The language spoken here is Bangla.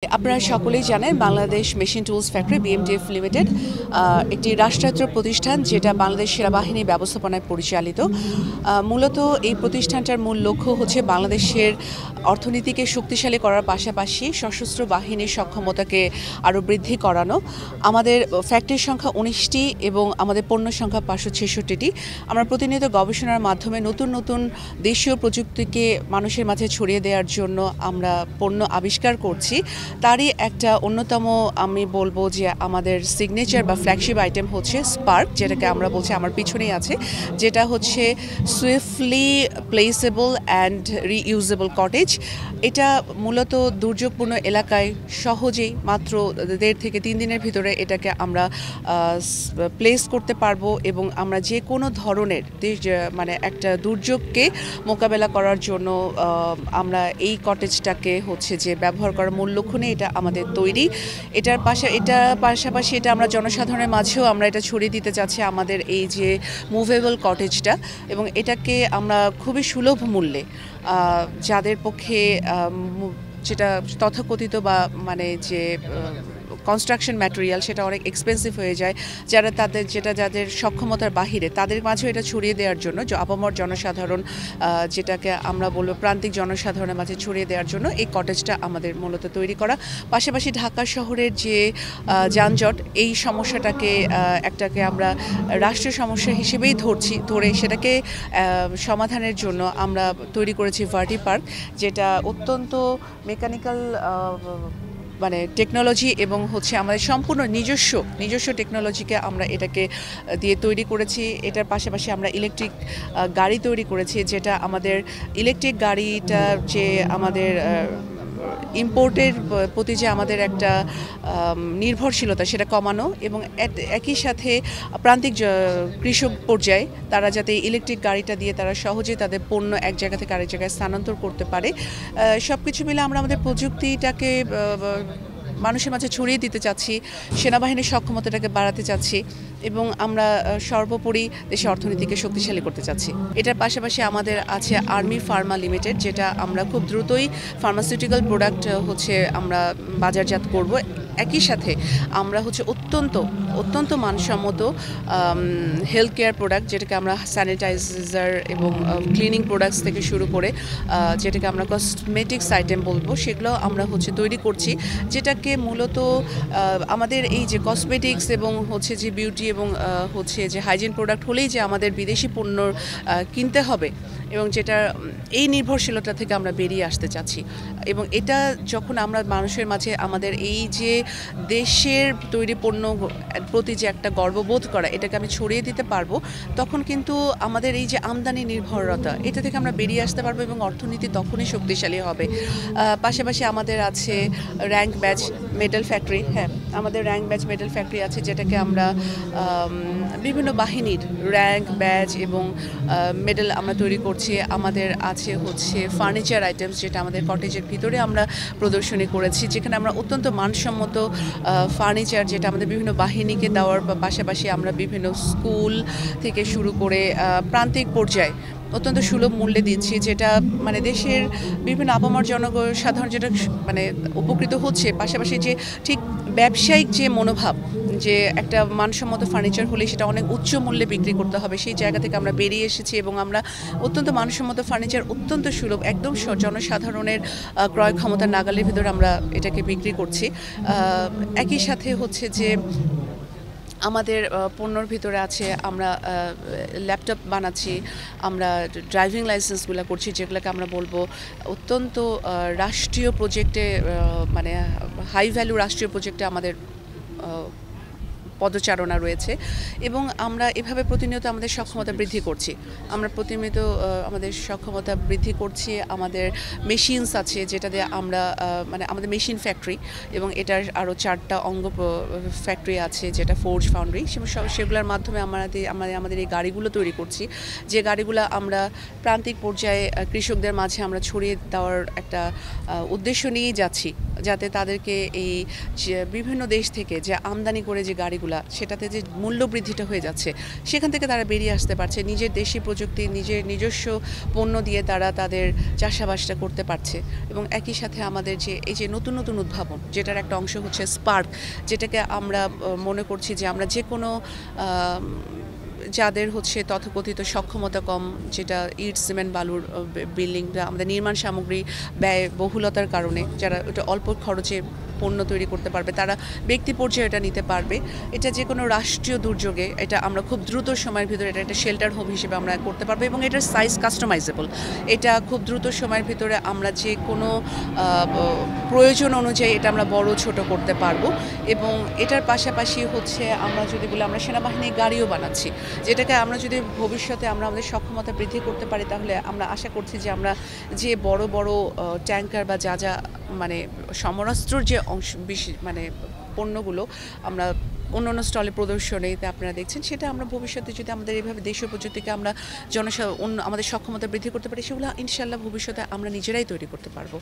আপনারা সকলেই জানেন Bangladesh machine tools factory BMTF limited একটি রাষ্ট্রায়ত্ত প্রতিষ্ঠান যেটা বাংলাদেশ সেনাবাহিনী ব্যবস্থাপনায় পরিচালিত। মূলত এই প্রতিষ্ঠানটার মূল লক্ষ্য হচ্ছে বাংলাদেশের অর্থনীতিকে শক্তিশালী করার পাশাপাশি সশস্ত্র বাহিনীর সক্ষমতাকে আরও বৃদ্ধি করানো। আমাদের ফ্যাক্টরির সংখ্যা 19টি এবং আমাদের পণ্য সংখ্যা 566টি। আমরা প্রতিনিয়ত গবেষণার মাধ্যমে নতুন নতুন দেশীয় প্রযুক্তিকে মানুষের মাঝে ছড়িয়ে দেওয়ার জন্য আমরা পণ্য আবিষ্কার করছি। তারই একটা অন্যতম আমি বলবো যে আমাদের সিগনেচার বা ফ্ল্যাগশিপ আইটেম হচ্ছে স্পার্ক, যেটাকে আমরা বলছি আমার পিছনেই আছে, যেটা হচ্ছে সুইফটলি প্লেসেবল অ্যান্ড রিইউজেবল কটেজ। এটা মূলত দুর্যোগপূর্ণ এলাকায় সহজেই মাত্র 1.5 থেকে 3 দিনের ভিতরে এটাকে আমরা প্লেস করতে পারবো এবং আমরা যে কোনো ধরনের মানে একটা দুর্যোগকে মোকাবেলা করার জন্য আমরা এই কটেজটাকে হচ্ছে যে ব্যবহার করার মূল লক্ষ্য নিয়ে এটা আমাদের তৈরি। এটার পাশাপাশি এটা আমরা জনসাধারণের মাঝেও আমরা এটা ছড়িয়ে দিতে চাচ্ছি আমাদের এই যে মুভেবল কটেজটা, এবং এটাকে আমরা খুবই সুলভ মূল্যে যাদের পক্ষে যেটা তথাকথিত বা মানে যে কনস্ট্রাকশন ম্যাটেরিয়াল সেটা অনেক এক্সপেন্সিভ হয়ে যায়, যাদের সক্ষমতার বাহিরে তাদের মাঝেও এটা ছড়িয়ে দেওয়ার জন্য আপামর জনসাধারণ, যেটাকে আমরা বলবো প্রান্তিক জনসাধারণের মাঝে ছড়িয়ে দেওয়ার জন্য এই কটেজটা আমাদের মূলত তৈরি করা। পাশাপাশি ঢাকা শহরের যে যানজট, এই সমস্যাটাকে একটাকে আমরা রাষ্ট্রীয় সমস্যা হিসেবেই ধরে সেটাকে সমাধানের জন্য আমরা তৈরি করেছি ভার্টি পার্ক, যেটা অত্যন্ত মেকানিক্যাল মানে টেকনোলজি এবং হচ্ছে আমাদের সম্পূর্ণ নিজস্ব টেকনোলজিকে আমরা এটাকে দিয়ে তৈরি করেছি। এটার পাশাপাশি আমরা ইলেকট্রিক গাড়ি তৈরি করেছি, যেটা আমাদের ইলেকট্রিক গাড়িটা যে আমাদের ইম্পোর্টের প্রতি যে আমাদের একটা নির্ভরশীলতা সেটা কমানো, এবং একই সাথে প্রান্তিক কৃষক পর্যায়ে তারা যাতে ইলেকট্রিক গাড়িটা দিয়ে তারা সহজেই তাদের পণ্য এক জায়গা থেকে আরেক জায়গায় স্থানান্তর করতে পারে। সব কিছু মিলে আমরা আমাদের প্রযুক্তিটাকে মানুষের মাঝে ছড়িয়ে দিতে চাচ্ছি, সেনাবাহিনীর সক্ষমতাটাকে বাড়াতে চাচ্ছি এবং আমরা সর্বোপরি দেশের অর্থনীতিকে শক্তিশালী করতে চাচ্ছি। এটার পাশাপাশি আমাদের আছে আর্মি ফার্মা লিমিটেড, যেটা আমরা খুব দ্রুতই ফার্মাসিউটিক্যাল প্রোডাক্ট হচ্ছে আমরা বাজারজাত করব। একই সাথে আমরা হচ্ছে অত্যন্ত মানসম্মত হেলথ কেয়ার প্রোডাক্ট, যেটাকে আমরা স্যানিটাইজার এবং ক্লিনিং প্রোডাক্টস থেকে শুরু করে যেটাকে আমরা কসমেটিক্স আইটেম বলবো, সেগুলো আমরা হচ্ছে তৈরি করছি, যেটাকে মূলত আমাদের এই যে কসমেটিক্স এবং হচ্ছে যে বিউটি এবং হচ্ছে যে হাইজিন প্রোডাক্ট হলেই যে আমাদের বিদেশি পণ্য কিনতে হবে, এবং যেটা এই নির্ভরশীলতা থেকে আমরা বেরিয়ে আসতে চাচ্ছি। এবং এটা যখন আমরা মানুষের মাঝে আমাদের এই যে দেশের তৈরি পণ্য প্রতি যে একটা গর্ববোধ করা, এটাকে আমি ছড়িয়ে দিতে পারবো, তখন কিন্তু আমাদের এই যে আমদানি নির্ভরতা, এটা থেকে আমরা বেরিয়ে আসতে পারবো এবং অর্থনীতি তখনই শক্তিশালী হবে। পাশাপাশি আমাদের আছে র্যাঙ্ক ব্যাচ মেডেল ফ্যাক্টরি। হ্যাঁ, আমাদের র্যাঙ্ক ব্যাচ মেডেল ফ্যাক্টরি আছে, যেটাকে আমরা বিভিন্ন বাহিনীর র্যাঙ্ক ব্যাচ এবং মেডেল আমরা তৈরি করছি। আমাদের আছে হচ্ছে ফার্নিচার আইটেমস, যেটা আমাদের কটেজের ভিতরে আমরা প্রদর্শনী করেছি, যেখানে আমরা অত্যন্ত মানসম্মত ফার্নিচার, যেটা আমাদের বিভিন্ন বাহিনীকে দেওয়ার পাশাপাশি আমরা বিভিন্ন স্কুল থেকে শুরু করে প্রান্তিক পর্যায়ে অত্যন্ত সুলভ মূল্যে দিচ্ছি, যেটা মানে দেশের বিভিন্ন আপামর জনসাধারণ যেটা মানে উপকৃত হচ্ছে। পাশাপাশি যে ঠিক ব্যবসায়িক যে মনোভাব, যে একটা মানসম্মত ফার্নিচার হলে সেটা অনেক উচ্চ মূল্যে বিক্রি করতে হবে, সেই জায়গা থেকে আমরা বেরিয়ে এসেছি এবং আমরা অত্যন্ত মানসম্মত ফার্নিচার অত্যন্ত সুলভ একদম জনসাধারণের ক্রয় ক্ষমতার নাগালের ভিতরে আমরা এটাকে বিক্রি করছি। একই সাথে হচ্ছে যে আমাদের পণ্যর ভিতরে আছে আমরা ল্যাপটপ বানাচ্ছি, আমরা ড্রাইভিং লাইসেন্সগুলো করছি, যেগুলোকে আমরা বলবো অত্যন্ত রাষ্ট্রীয় প্রজেক্টে মানে হাই ভ্যালু রাষ্ট্রীয় প্রজেক্টে আমাদের পদচারণা রয়েছে, এবং আমরা এভাবে প্রতিনিয়ত আমাদের সক্ষমতা বৃদ্ধি করছি। আমরা প্রতিনিয়ত আমাদের সক্ষমতা বৃদ্ধি করছি। আমাদের মেশিনস আছে, যেটা দিয়ে আমরা মানে আমাদের মেশিন ফ্যাক্টরি, এবং এটার আরও 4টা অঙ্গ ফ্যাক্টরি আছে, যেটা ফোর্জ ফাউন্ড্রি, সেগুলোর মাধ্যমে আমাদের এই গাড়িগুলো তৈরি করছি, যে গাড়িগুলো আমরা প্রান্তিক পর্যায়ে কৃষকদের মাঝে আমরা ছড়িয়ে দেওয়ার একটা উদ্দেশ্য নিয়েই যাচ্ছি। যাতে তাদেরকে এই যে বিভিন্ন দেশ থেকে যে আমদানি করে যে গাড়িগুলা সেটাতে যে মূল্য বৃদ্ধিটা হয়ে যাচ্ছে সেখান থেকে তারা বেরিয়ে আসতে পারছে, নিজের দেশি প্রযুক্তি নিজের নিজস্ব পণ্য দিয়ে তারা তাদের চাষাবাসটা করতে পারছে। এবং একই সাথে আমাদের যে এই যে নতুন নতুন উদ্ভাবন, যেটার একটা অংশ হচ্ছে স্পার্ক, যেটাকে আমরা মনে করছি যে আমরা যে কোনো যাদের হচ্ছে তথাকথিত সক্ষমতা কম, যেটা ইট সিমেন্ট বালুর বিল্ডিং বা আমাদের নির্মাণ সামগ্রী ব্যয় বহুলতার কারণে যারা ওটা অল্প খরচে পণ্য তৈরি করতে পারবে, তারা ব্যক্তি পর্যায়ে এটা নিতে পারবে। এটা যে কোনো রাষ্ট্রীয় দুর্যোগে এটা আমরা খুব দ্রুত সময়ের ভিতরে এটা একটা শেল্টার হোম হিসেবে আমরা করতে পারবো এবং এটার সাইজ কাস্টমাইজেবল। এটা খুব দ্রুত সময়ের ভিতরে আমরা যে কোনো প্রয়োজন অনুযায়ী এটা আমরা বড় ছোট করতে পারবো। এবং এটার পাশাপাশি হচ্ছে আমরা যদি বলি আমরা সেনাবাহিনীর গাড়িও বানাচ্ছি, যেটাকে আমরা যদি ভবিষ্যতে আমরা আমাদের সক্ষমতা বৃদ্ধি করতে পারি তাহলে আমরা আশা করছি যে আমরা যে বড় বড় ট্যাঙ্কার বা যা যা মানে সমরাস্ত্রর যে অংশ মানে পণ্যগুলো আমরা অন্যান্য স্টলে প্রদর্শনীতে আপনারা দেখছেন, সেটা আমরা ভবিষ্যতে যদি আমাদের এইভাবে দেশীয় প্রযুক্তিকে আমরা আমাদের সক্ষমতা বৃদ্ধি করতে পারি, সেগুলো ইনশাআল্লাহ ভবিষ্যতে আমরা নিজেরাই তৈরি করতে পারবো।